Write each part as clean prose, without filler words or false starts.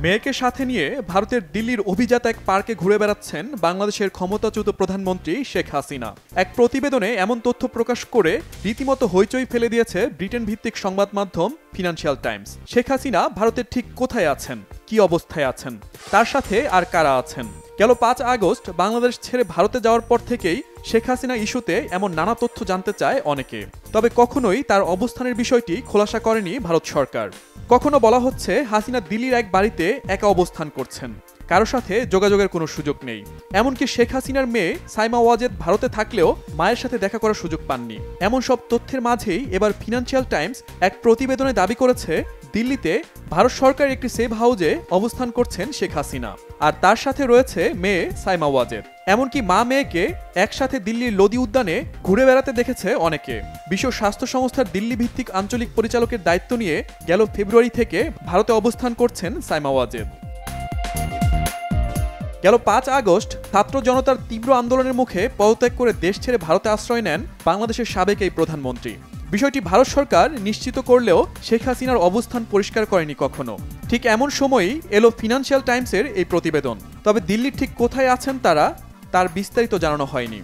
মেয়েকে সাথে নিয়ে ভারতের দিল্লির অভিজাত এক পার্কে ঘুরে বেড়াচ্ছেন বাংলাদেশের ক্ষমতাচ্যুত প্রধানমন্ত্রী শেখ হাসিনা। এক প্রতিবেদনে এমন তথ্য প্রকাশ করে রীতিমতো হইচই ফেলে দিয়েছে ব্রিটেন ভিত্তিক সংবাদ মাধ্যম ফিনান্সিয়াল টাইমস। শেখ হাসিনা ভারতের ঠিক কোথায় আছেন, কি অবস্থায় আছেন, তার সাথে আর কারা আছেন? গেল ৫ আগস্ট বাংলাদেশ ছেড়ে ভারতে যাওয়ার পর থেকেই শেখ হাসিনা ইস্যুতে এমন নানা তথ্য জানতে চায় অনেকে। তবে কখনোই তার অবস্থানের বিষয়টি খোলাসা করেনি ভারত সরকার। কখনো বলা হচ্ছে হাসিনা দিল্লির এক বাড়িতে একা অবস্থান করছেন, কারো সাথে যোগাযোগের কোনো সুযোগ নেই। এমনকি শেখ হাসিনার মেয়ে সাইমা ওয়াজেদ ভারতে থাকলেও মায়ের সাথে দেখা করার সুযোগ পাননি। এমন সব তথ্যের মাঝেই এবার ফিনান্সিয়াল টাইমস এক প্রতিবেদনে দাবি করেছে দিল্লিতে ভারত সরকার একটি সেফ হাউজে অবস্থান করছেন শেখ হাসিনা, আর তার সাথে রয়েছে মেয়ে সাইমা ওয়াজেদ। এমনকি মা মেয়েকে একসাথে দিল্লির লোদি উদ্যানে ঘুরে বেড়াতে দেখেছে অনেকে। বিশ্ব স্বাস্থ্য সংস্থার দিল্লি ভিত্তিক আঞ্চলিক পরিচালকের দায়িত্ব নিয়ে গেল ফেব্রুয়ারি থেকে ভারতে অবস্থান করছেন সাইমা ওয়াজেদ। গেল ৫ আগস্ট ছাত্র জনতার তীব্র আন্দোলনের মুখে পদত্যাগ করে দেশ ছেড়ে ভারতে আশ্রয় নেন বাংলাদেশের সাবেক এই প্রধানমন্ত্রী। বিষয়টি ভারত সরকার নিশ্চিত করলেও শেখ হাসিনার অবস্থান পরিষ্কার করেনি কখনো। ঠিক এমন সময়ই এলো ফিনান্সিয়াল টাইমসের এই প্রতিবেদন। তবে দিল্লির ঠিক কোথায় আছেন তার বিস্তারিত জানানো হয়নি।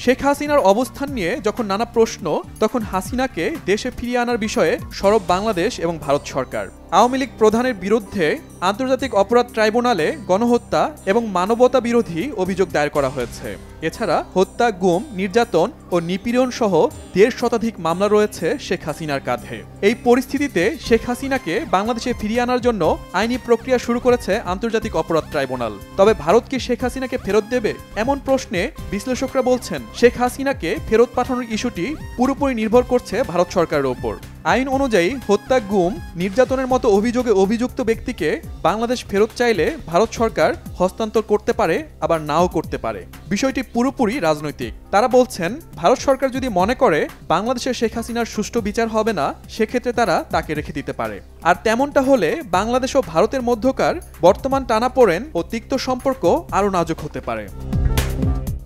শেখ হাসিনার অবস্থান নিয়ে যখন নানা প্রশ্ন, তখন হাসিনাকে দেশে ফিরিয়ে আনার বিষয়ে সরব বাংলাদেশ এবং ভারত সরকার। আওয়ামী লীগ প্রধানের বিরুদ্ধে আন্তর্জাতিক অপরাধ ট্রাইব্যুনালে গণহত্যা এবং মানবতা বিরোধী অভিযোগ দায়ের করা হয়েছে। এছাড়া হত্যা, গুম, নির্যাতন ও নিপীড়ন সহ ১.৫ শতাধিক মামলা রয়েছে শেখ হাসিনার কাঁধে। এই পরিস্থিতিতে শেখ হাসিনাকে বাংলাদেশে ফিরিয়ে আনার জন্য আইনি প্রক্রিয়া শুরু করেছে আন্তর্জাতিক অপরাধ ট্রাইব্যুনাল। তবে ভারত কি শেখ হাসিনাকে ফেরত দেবে? এমন প্রশ্নে বিশ্লেষকরা বলছেন শেখ হাসিনাকে ফেরত পাঠানোর ইস্যুটি পুরোপুরি নির্ভর করছে ভারত সরকারের ওপর। আইন অনুযায়ী হত্যা, গুম, নির্যাতনের মতো অভিযোগে অভিযুক্ত ব্যক্তিকে বাংলাদেশ ফেরত চাইলে ভারত সরকার হস্তান্তর করতে পারে, আবার নাও করতে পারে। বিষয়টি পুরোপুরি রাজনৈতিক। তারা বলছেন ভারত সরকার যদি মনে করে বাংলাদেশে শেখ হাসিনার সুষ্ঠু বিচার হবে না, সেক্ষেত্রে তারা তাকে রেখে দিতে পারে। আর তেমনটা হলে বাংলাদেশ ও ভারতের মধ্যকার বর্তমান টানাপোড়েন ও তিক্ত সম্পর্ক আরও নাজুক হতে পারে।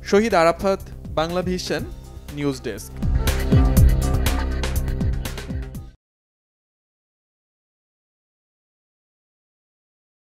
Shahid Arafat, Bangla vision, news desk.